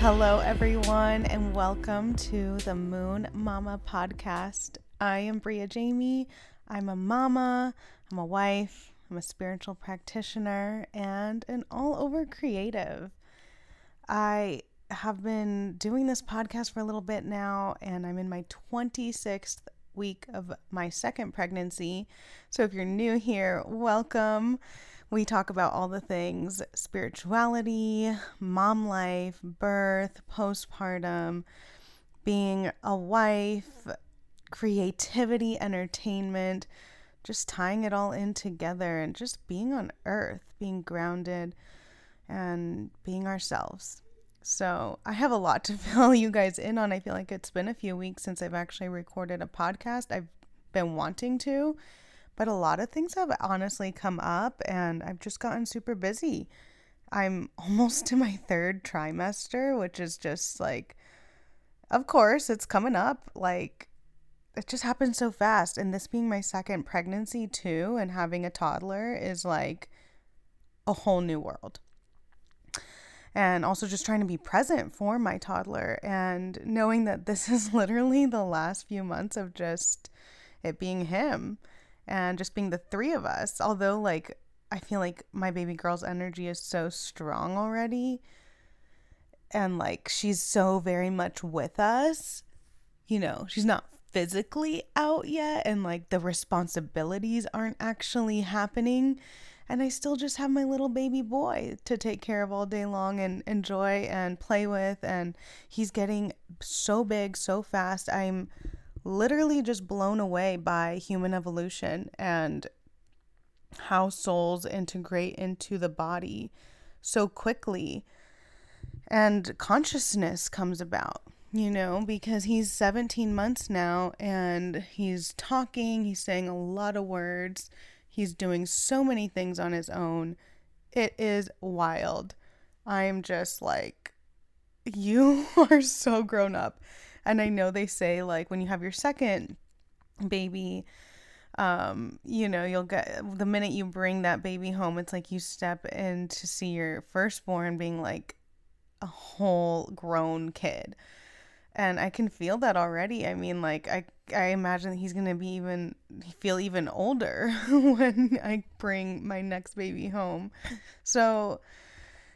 Hello, everyone, and welcome to the Moon Mama podcast. I am BRIA Jamie. I'm a mama, I'm a wife, I'm a spiritual practitioner, and an all-over creative. I have been doing this podcast for a little bit now, and I'm in my 26th week of my second pregnancy. So if you're new here, welcome. We talk about all the things spirituality, mom life, birth, postpartum, being a wife, creativity, entertainment, just tying it all in together and just being on earth, being grounded and being ourselves. So I have a lot to fill you guys in on. I feel like it's been a few weeks since I've actually recorded a podcast. I've been wanting to, but a lot of things have honestly come up and I've just gotten super busy. I'm almost to my third trimester, which is just like, of course, it's coming up. Like, it just happened so fast. And this being my second pregnancy too, and having a toddler is like a whole new world. And also just trying to be present for my toddler and knowing that this is literally the last few months of just it being him and just being the three of us. Although, like, I feel like my baby girl's energy is so strong already. And, like, she's so very much with us. You know, she's not physically out yet. And, like, the responsibilities aren't actually happening. And I still just have my little baby boy to take care of all day long and enjoy and play with. And he's getting so big so fast. I'm literally just blown away by human evolution and how souls integrate into the body so quickly. And consciousness comes about, you know, because he's 17 months now and he's talking, he's saying a lot of words. He's doing so many things on his own. It is wild. I'm just like, you are so grown up. And I know they say, like, when you have your second baby, you know, you'll get, the minute you bring that baby home, it's like you step in to see your firstborn being like a whole grown kid. And I can feel that already. I mean, like, I imagine he's going to be feel even older when I bring my next baby home. So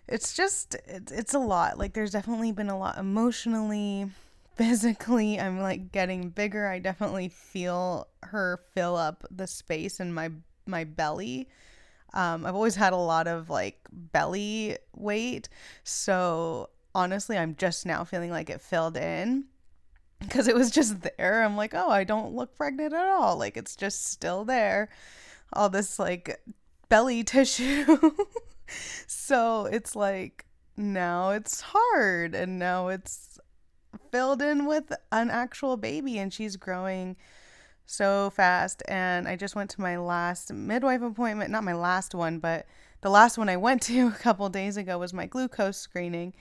it's just, it's a lot. Like, there's definitely been a lot emotionally, physically. I'm like getting bigger. I definitely feel her fill up the space in my belly. I've always had a lot of like belly weight. So honestly, I'm just now feeling like it filled in because it was just there. I'm like, oh, I don't look pregnant at all. Like, it's just still there. All this like belly tissue. So it's like now it's hard and now it's filled in with an actual baby and she's growing so fast. And I just went to my last midwife appointment, not my last one, but the last one I went to a couple days ago was my glucose screening.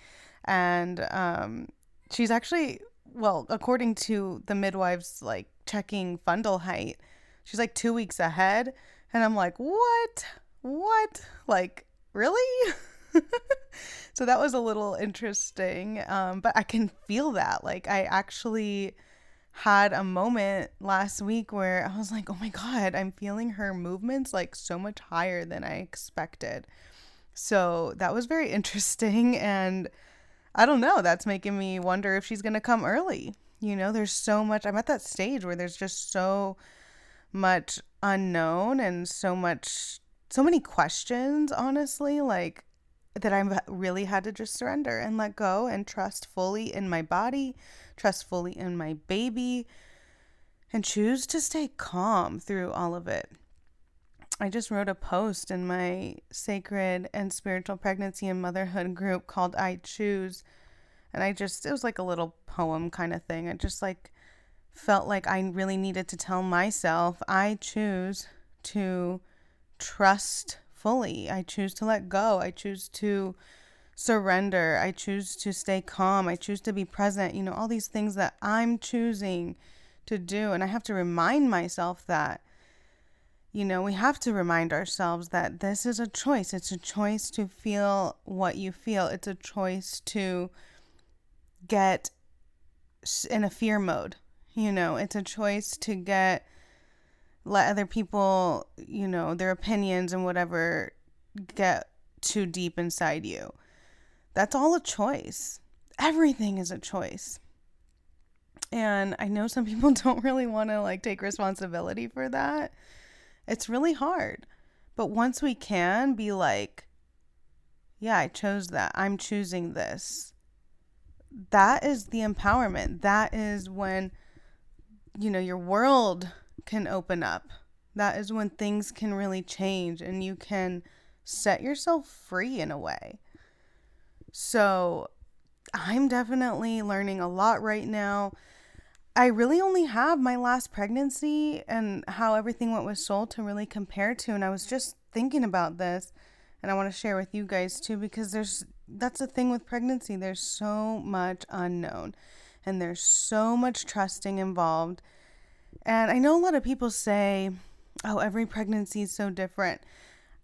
And she's actually, well, according to the midwives, like checking fundal height, she's like 2 weeks ahead. And I'm like, what, like, really? So that was a little interesting, but I can feel that. Like, I actually had a moment last week where I was like, oh my God, I'm feeling her movements like so much higher than I expected. So that was very interesting. And I don't know, that's making me wonder if she's going to come early. You know, there's so much, I'm at that stage where there's just so much unknown and so many questions, honestly, like, that I've really had to just surrender and let go and trust fully in my body, trust fully in my baby, and choose to stay calm through all of it. I just wrote a post in my sacred and spiritual pregnancy and motherhood group called I Choose. And it was like a little poem kind of thing. I just like felt like I really needed to tell myself, I choose to trust fully. I choose to let go. I choose to surrender. I choose to stay calm. I choose to be present. You know, all these things that I'm choosing to do. And I have to remind myself that, you know, we have to remind ourselves that this is a choice. It's a choice to feel what you feel. It's a choice to get in a fear mode. It's a choice to let other people, their opinions and whatever get too deep inside you. That's all a choice. Everything is a choice. And I know some people don't really want to take responsibility for that. It's really hard. But once we can be like, yeah, I chose that. I'm choosing this. That is the empowerment. That is when, your world can open up. That is when things can really change and you can set yourself free in a way. So I'm definitely learning a lot right now. I really only have my last pregnancy and how everything went with Soul to really compare to. And I was just thinking about this, and I want to share with you guys too, because that's the thing with pregnancy. There's so much unknown and there's so much trusting involved. And I know a lot of people say, oh, every pregnancy is so different.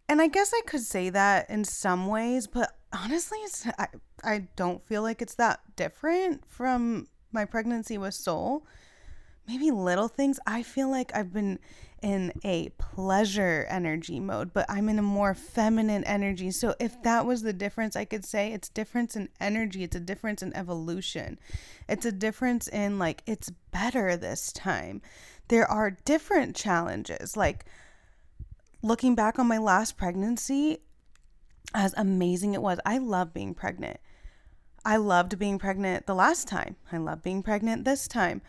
And I guess I could say that in some ways, but honestly, I don't feel like it's that different from my pregnancy with Soul. Maybe little things. I feel like I've been in a pleasure energy mode, but I'm in a more feminine energy. So if that was the difference, I could say it's difference in energy. It's a difference in evolution. It's a difference in it's better this time. There are different challenges. Looking back on my last pregnancy, as amazing it was, I love being pregnant. I loved being pregnant the last time. I love being pregnant this time.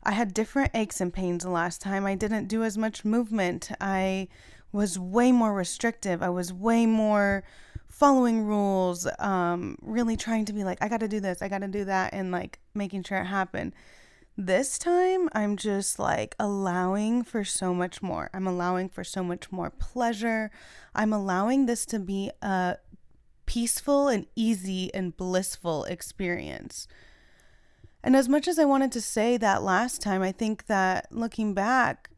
I had different aches and pains the last time. I didn't do as much movement. I was way more restrictive. I was way more following rules, really trying to be I got to do this, I got to do that, and making sure it happened. This time, I'm just allowing for so much more. I'm allowing for so much more pleasure. I'm allowing this to be a peaceful and easy and blissful experience. And as much as I wanted to say that last time, I think that looking back,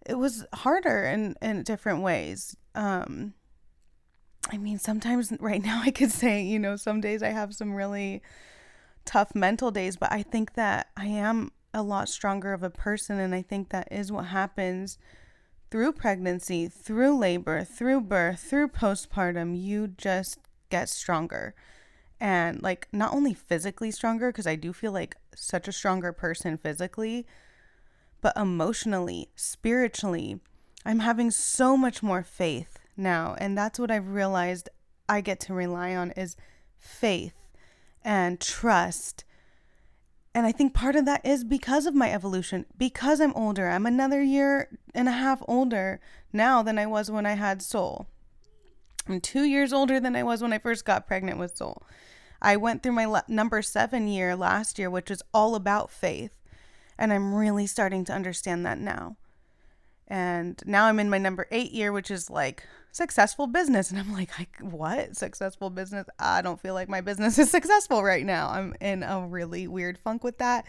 it was harder in different ways. Sometimes right now I could say, some days I have some really tough mental days, but I think that I am a lot stronger of a person. And I think that is what happens through pregnancy, through labor, through birth, through postpartum. You just get stronger. And not only physically stronger, because I do feel like such a stronger person physically, but emotionally, spiritually, I'm having so much more faith now. And that's what I've realized I get to rely on is faith and trust. And I think part of that is because of my evolution, because I'm older. I'm another 1.5 years older now than I was when I had Soul. I'm 2 years older than I was when I first got pregnant with Soul. I went through my number 7 year last year, which is all about faith. And I'm really starting to understand that now. And now I'm in my number 8 year, which is successful business. And I'm what? Successful business? I don't feel like my business is successful right now. I'm in a really weird funk with that.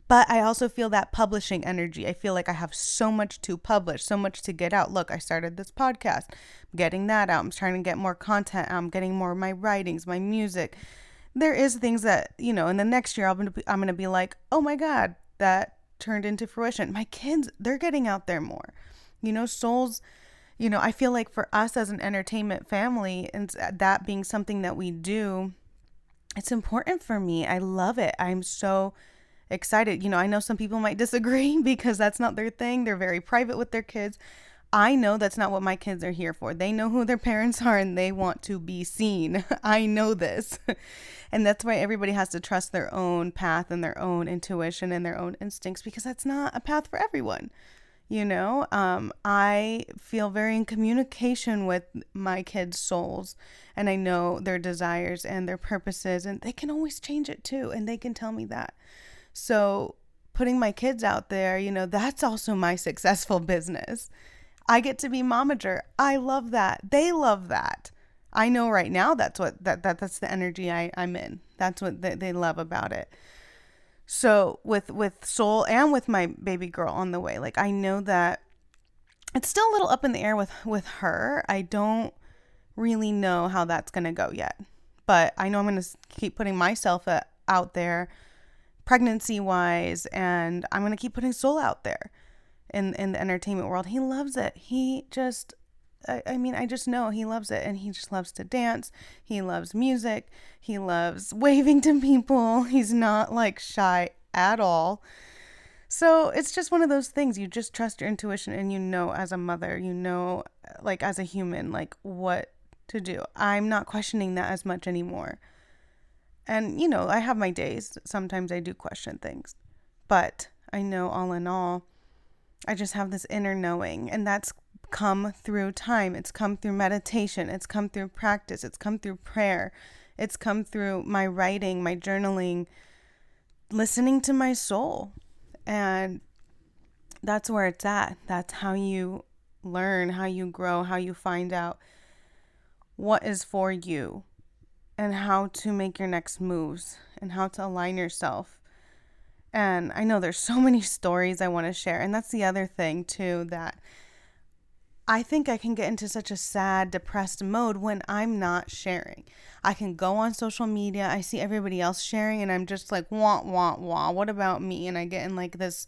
But I also feel that publishing energy. I feel like I have so much to publish, so much to get out. Look, I started this podcast, I'm getting that out. I'm trying to get more content. I'm getting more of my writings, my music. There is things that, in the next year, I'm going to be oh my God, that turned into fruition. My kids, they're getting out there more. Souls, I feel like for us as an entertainment family, and that being something that we do, it's important for me. I love it. I'm so excited. I know some people might disagree because that's not their thing. They're very private with their kids. I know that's not what my kids are here for. They know who their parents are and they want to be seen. I know this. And that's why everybody has to trust their own path and their own intuition and their own instincts, because that's not a path for everyone. I feel very in communication with my kids' souls, and I know their desires and their purposes, and they can always change it too. And they can tell me that. So putting my kids out there, that's also my successful business. I get to be momager. I love that. They love that. I know right now that's that's the energy I'm in. That's what they love about it. So with Soul and with my baby girl on the way, I know that it's still a little up in the air with her. I don't really know how that's going to go yet. But I know I'm going to keep putting myself out there pregnancy wise, and I'm going to keep putting soul out there in the entertainment world. He loves it. He just, I mean, I just know he loves it, and he just loves to dance. He loves music. He loves waving to people. He's not like shy at all. So it's just one of those things. You just trust your intuition, and you know, as a mother, you know, like as a human, like what to do. I'm not questioning that as much anymore. And, you know, I have my days. Sometimes I do question things, but I know all in all, I just have this inner knowing, and that's come through time. It's come through meditation. It's come through practice. It's come through prayer. It's come through my writing, my journaling, listening to my soul. And that's where it's at. That's how you learn, how you grow, how you find out what is for you and how to make your next moves and how to align yourself. And I know there's so many stories I want to share. And that's the other thing too, that I think I can get into such a sad, depressed mode when I'm not sharing. I can go on social media, I see everybody else sharing, and I'm just like, wah, wah, wah, what about me? And I get in like this,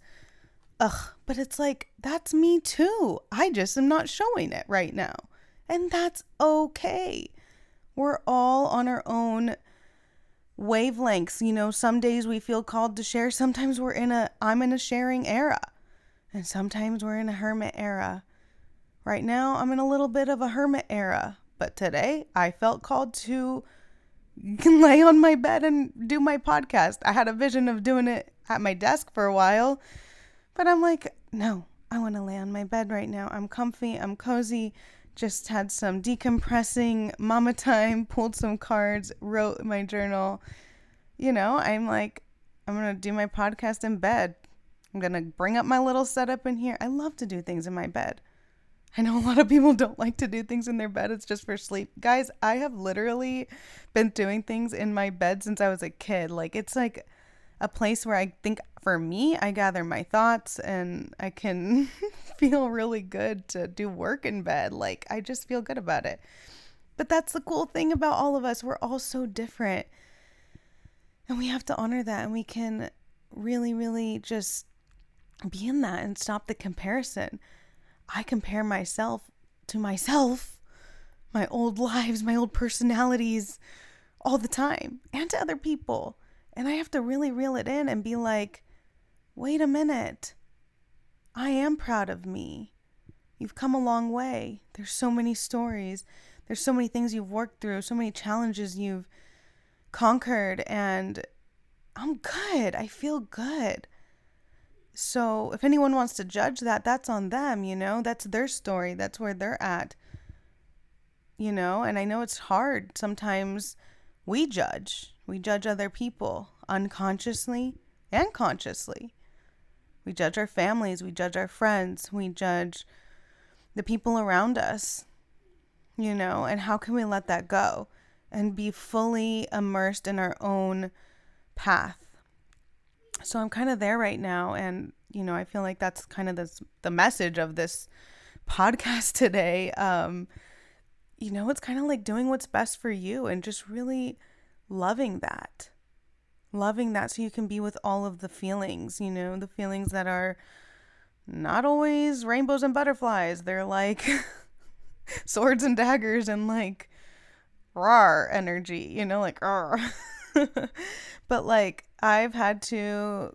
but it's like, that's me too. I just am not showing it right now. And that's okay. We're all on our own wavelengths. You know, some days we feel called to share. Sometimes I'm in a sharing era. And sometimes we're in a hermit era. Right now, I'm in a little bit of a hermit era. But today, I felt called to lay on my bed and do my podcast. I had a vision of doing it at my desk for a while. But I'm like, no, I want to lay on my bed right now. I'm comfy. I'm cozy. Just had some decompressing mama time, pulled some cards, wrote my journal. You know, I'm like, I'm going to do my podcast in bed. I'm going to bring up my little setup in here. I love to do things in my bed. I know a lot of people don't like to do things in their bed. It's just for sleep. Guys, I have literally been doing things in my bed since I was a kid. Like, it's like a place where I think, for me, I gather my thoughts, and I can feel really good to do work in bed. Like, I just feel good about it. But that's the cool thing about all of us. We're all so different. And we have to honor that. And we can really, really just be in that and stop the comparison. I compare myself to myself, my old lives, my old personalities, all the time, and to other people. And I have to really reel it in and be like, wait a minute. I am proud of me. You've come a long way. There's so many stories. There's so many things you've worked through, so many challenges you've conquered, and I'm good. I feel good. So if anyone wants to judge that, that's on them, you know, that's their story. That's where they're at, you know, and I know it's hard. Sometimes we judge other people unconsciously and consciously. We judge our families. We judge our friends. We judge the people around us, you know, and how can we let that go and be fully immersed in our own path? So I'm kind of there right now. And, you know, I feel like that's kind of the message of this podcast today. You know, it's kind of like doing what's best for you and just really loving that so you can be with all of the feelings, you know, the feelings that are not always rainbows and butterflies. They're like swords and daggers and like rawr energy, you know, like rawr. But like I've had to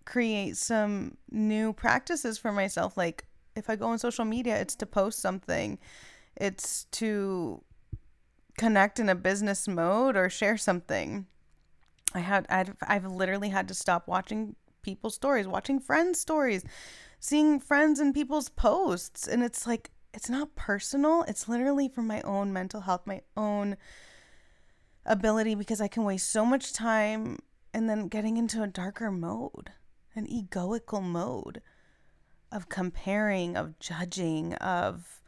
create some new practices for myself. Like if I go on social media, it's to post something. It's to connect in a business mode or share something. I've literally had to stop watching people's stories, watching friends' stories, seeing friends and people's posts. And it's like, it's not personal. It's literally for my own mental health, my own ability, because I can waste so much time and then getting into a darker mode, an egoical mode of comparing, of judging, of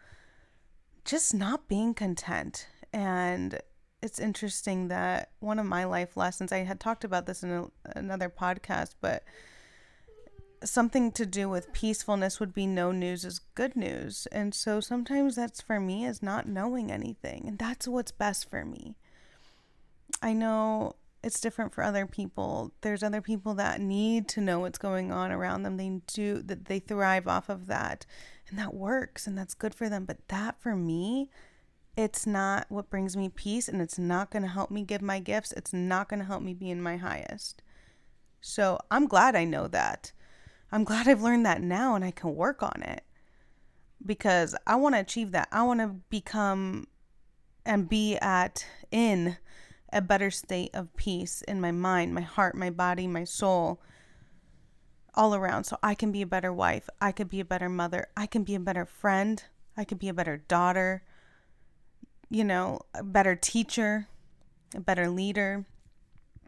just not being content. And it's interesting that one of my life lessons, I had talked about this in another podcast, but something to do with peacefulness would be no news is good news. And so sometimes that's for me is not knowing anything. And that's what's best for me. I know it's different for other people. There's other people that need to know what's going on around them. They thrive off of that, and that works, and that's good for them. But that for me, it's not what brings me peace, and it's not going to help me give my gifts. It's not going to help me be in my highest. So I'm glad I know that. I'm glad I've learned that now, and I can work on it, because I want to achieve that. I want to become and be in a better state of peace in my mind, my heart, my body, my soul, all around. So I can be a better wife. I could be a better mother. I can be a better friend. I could be a better daughter, a better teacher, a better leader.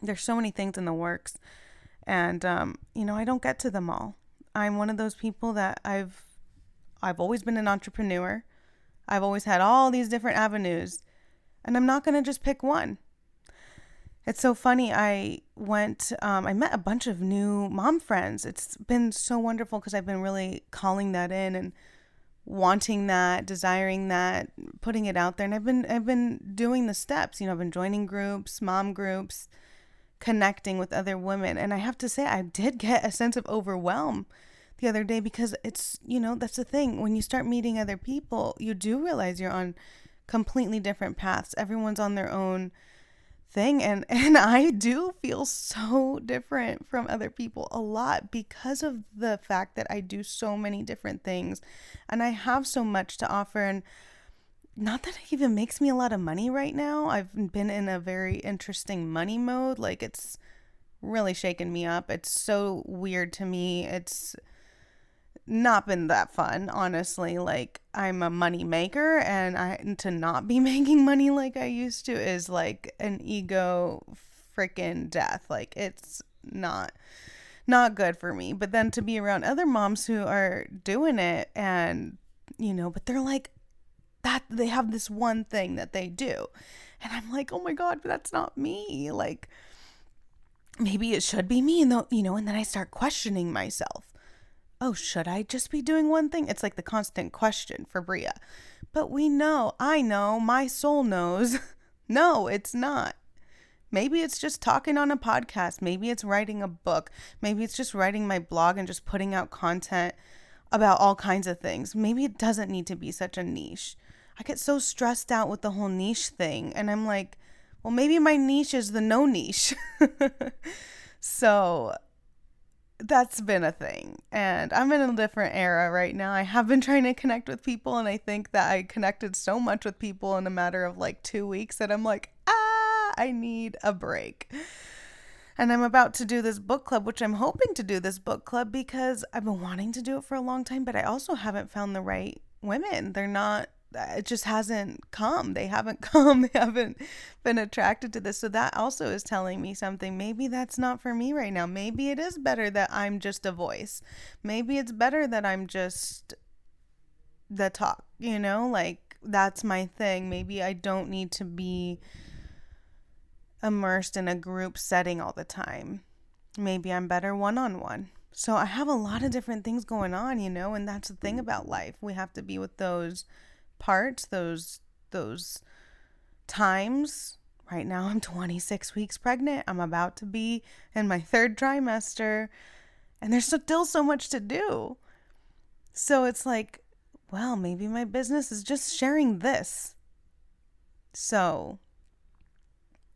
There's so many things in the works. And, I don't get to them all. I'm one of those people that I've always been an entrepreneur. I've always had all these different avenues, and I'm not going to just pick one. It's so funny. I met a bunch of new mom friends. It's been so wonderful because I've been really calling that in and wanting that, desiring that, putting it out there. And I've been doing the steps. I've been joining groups, mom groups, connecting with other women. And I have to say, I did get a sense of overwhelm the other day, because it's, that's the thing. When you start meeting other people, you do realize you're on completely different paths. Everyone's on their own thing. And I do feel so different from other people a lot, because of the fact that I do so many different things and I have so much to offer. And not that it even makes me a lot of money right now. I've been in a very interesting money mode. Like, it's really shaken me up. It's so weird to me. It's not been that fun, honestly. Like, I'm a money maker, and to not be making money like I used to is like an ego freaking death. Like, it's not good for me. But then to be around other moms who are doing it, and but they're like that, they have this one thing that they do, and I'm like, oh my God, but that's not me. Like, maybe it should be me. And and then I start questioning myself. Oh, should I just be doing one thing? It's like the constant question for BRIA. But I know, my soul knows, no, it's not. Maybe it's just talking on a podcast. Maybe it's writing a book. Maybe it's just writing my blog and just putting out content about all kinds of things. Maybe it doesn't need to be such a niche. I get so stressed out with the whole niche thing. And I'm like, well, maybe my niche is the no niche. So that's been a thing, and I'm in a different era right now. I have been trying to connect with people, and I think that I connected so much with people in a matter of like 2 weeks that I'm like, I need a break. And I'm about to do this book club, which I'm hoping to do this book club because I've been wanting to do it for a long time, but I also haven't found the right women. It just hasn't come. They haven't come. They haven't been attracted to this. So that also is telling me something. Maybe that's not for me right now. Maybe it is better that I'm just a voice. Maybe it's better that I'm just the talk, like that's my thing. Maybe I don't need to be immersed in a group setting all the time. Maybe I'm better one-on-one. So I have a lot of different things going on, and that's the thing about life. We have to be with those parts, those times. Right now I'm 26 weeks pregnant. I'm about to be in my 3rd trimester, and there's still so much to do. So it's like, well, maybe my business is just sharing this. So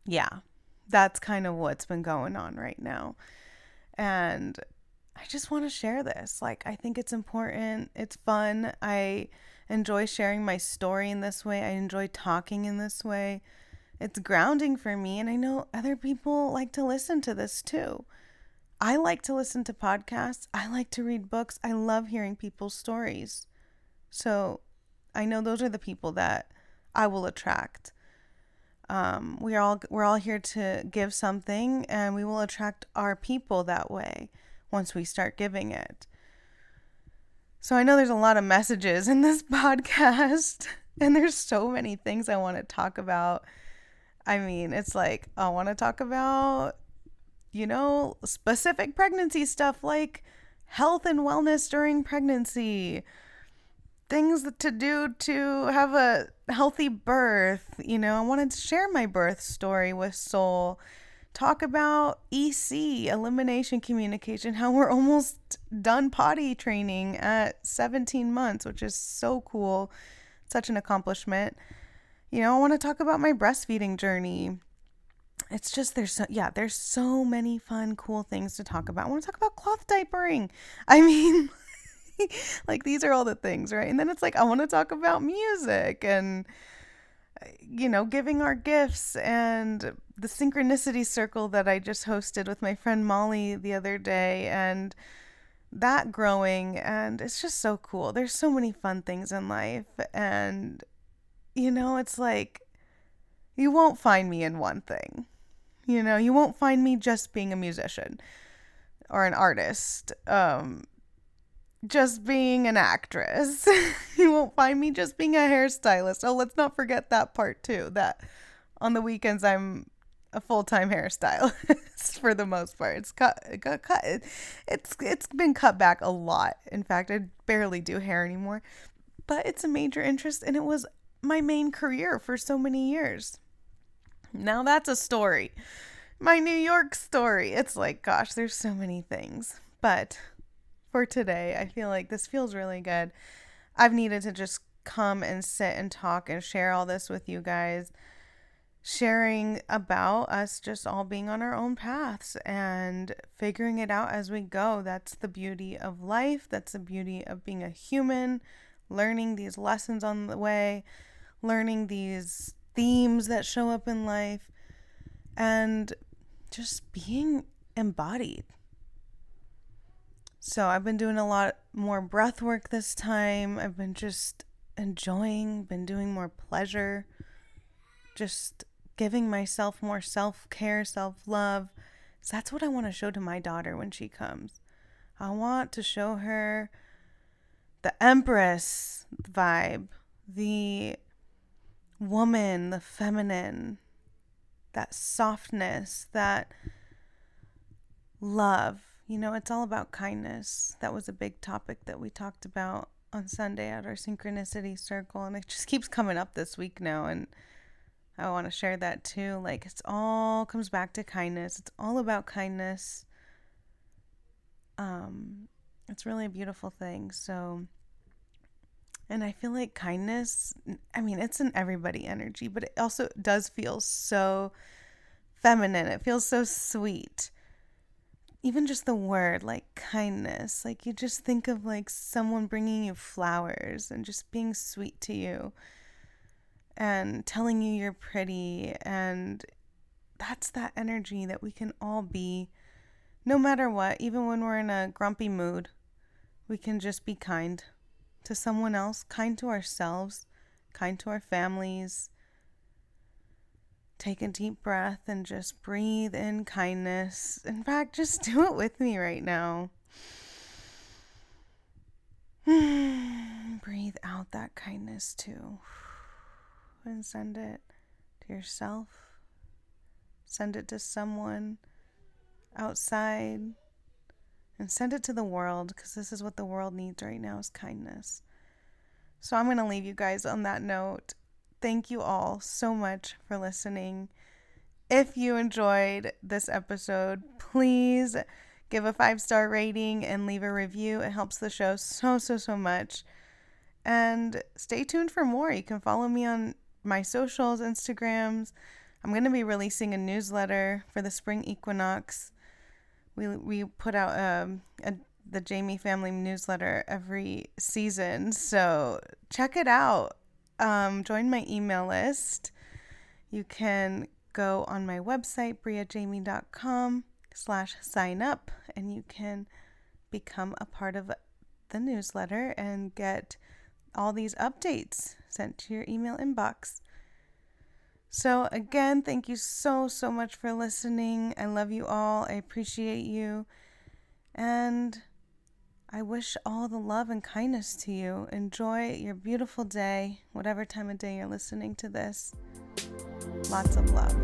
yeah, that's kind of what's been going on right now. And I just want to share this. Like, I think it's important. It's fun. I enjoy sharing my story in this way. I enjoy talking in this way. It's grounding for me, and I know other people like to listen to this too. I like to listen to podcasts. I like to read books. I love hearing people's stories. So I know those are the people that I will attract. We're all here to give something, and we will attract our people that way once we start giving it. So I know there's a lot of messages in this podcast, and there's so many things I want to talk about. I mean, it's like, I want to talk about, specific pregnancy stuff, like health and wellness during pregnancy, things to do to have a healthy birth. I wanted to share my birth story with Soul, talk about EC, elimination communication, how we're almost done potty training at 17 months, which is so cool. Such an accomplishment. I want to talk about my breastfeeding journey. It's just, there's so many fun, cool things to talk about. I want to talk about cloth diapering. I mean, like, these are all the things, right? And then it's like, I want to talk about music and, giving our gifts, and the synchronicity circle that I just hosted with my friend Molly the other day, and that growing. And it's just so cool. There's so many fun things in life. And, it's like, you won't find me in one thing. You won't find me just being a musician or an artist, just being an actress. You won't find me just being a hairstylist. Oh, let's not forget that part too, that on the weekends I'm a full-time hairstylist for the most part. It's been cut back a lot. In fact, I barely do hair anymore, but it's a major interest, and it was my main career for so many years. Now that's a story. My New York story. It's like, gosh, there's so many things. But for today, I feel like this feels really good. I've needed to just come and sit and talk and share all this with you guys. Sharing about us just all being on our own paths and figuring it out as we go. That's the beauty of life. That's the beauty of being a human. Learning these lessons on the way. Learning these themes that show up in life, and just being embodied. So I've been doing a lot more breath work this time. I've been just enjoying, been doing more pleasure, just giving myself more self-care, self-love. So that's what I want to show to my daughter when she comes. I want to show her the Empress vibe, the woman, the feminine, that softness, that love. It's all about kindness. That was a big topic that we talked about on Sunday at our synchronicity circle, and it just keeps coming up this week now, and I want to share that too. Like, it's all comes back to kindness. It's all about kindness. It's really a beautiful thing. So, and I feel like kindness, it's in everybody energy, but it also does feel so feminine. It feels so sweet. Even just the word, like kindness, like you just think of like someone bringing you flowers and just being sweet to you and telling you you're pretty. And that's that energy that we can all be, no matter what. Even when we're in a grumpy mood, we can just be kind to someone else, kind to ourselves, kind to our families. Take a deep breath and just breathe in kindness. In fact, just do it with me right now. Breathe out that kindness too. And send it to yourself. Send it to someone outside. And send it to the world, because this is what the world needs right now, is kindness. So I'm going to leave you guys on that note. Thank you all so much for listening. If you enjoyed this episode, please give a 5-star rating and leave a review. It helps the show so much. And stay tuned for more. You can follow me on my socials, Instagrams. I'm going to be releasing a newsletter for the spring equinox. We put out the Jamie family newsletter every season, so check it out. Join my email list. You can go on my website, briajamie.com/sign up, and you can become a part of the newsletter and get all these updates sent to your email inbox. So again, thank you so much for listening. I love you all. I appreciate you. And I wish all the love and kindness to you. Enjoy your beautiful day, whatever time of day you're listening to this. Lots of love.